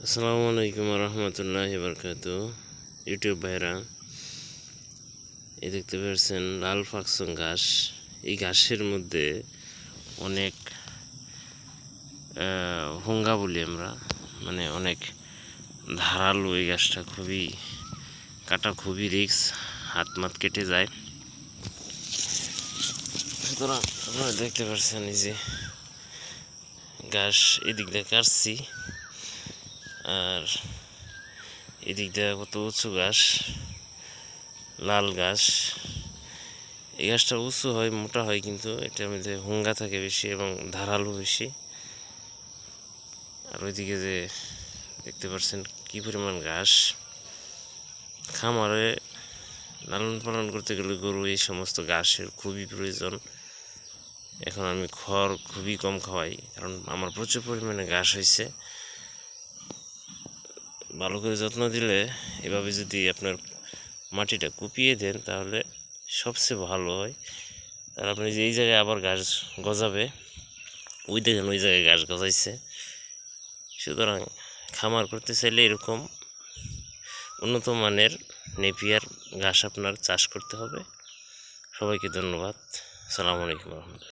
আসসালামু আলাইকুম রহমতুল্লাহি বারকাতুহু। ইউটিউব ভাইরা, এই দেখতে পাচ্ছেন লাল ফাকসং ঘাস। এই ঘাসের মধ্যে অনেক হুঙ্গা বলি আমরা, মানে অনেক ধারালো। এই ঘাসটা খুবই কাটা, খুবই রিস্ক, হাত মাত কেটে যায়। সুতরাং আপনারা দেখতে পাচ্ছেন এই যে ঘাস এদিক দিয়ে কাটছি, আর এদিক দিয়ে কত উঁচু ঘাস, লাল ঘাস। এই ঘাসটা উঁচু হয়, মোটা হয়, কিন্তু এটার মধ্যে হুঙ্গা থাকে বেশি এবং ধারালো বেশি। আর ওইদিকে যে দেখতে পাচ্ছেন কি পরিমাণ ঘাস। খামারে লালন পালন করতে গেলে গরু এই সমস্ত ঘাসের খুবই প্রয়োজন। এখন আমি খড় খুবই কম খাওয়াই, কারণ আমার প্রচুর পরিমাণে ঘাস হয়েছে। ভালো করে যত্ন দিলে, এভাবে যদি আপনার মাটিটা কুপিয়ে দেন, তাহলে সবচেয়ে ভালো হয়। আর আপনি যে এই জায়গায় আবার ঘাস গজাবে, ওই দেখেন ওই জায়গায় ঘাস গজাইছে। সুতরাং খামার করতে চাইলে এরকম উন্নত মানের নেপিয়ার ঘাস আপনার চাষ করতে হবে। সবাইকে ধন্যবাদ। আসসালামু আলাইকুম রহমতুল্লাহ।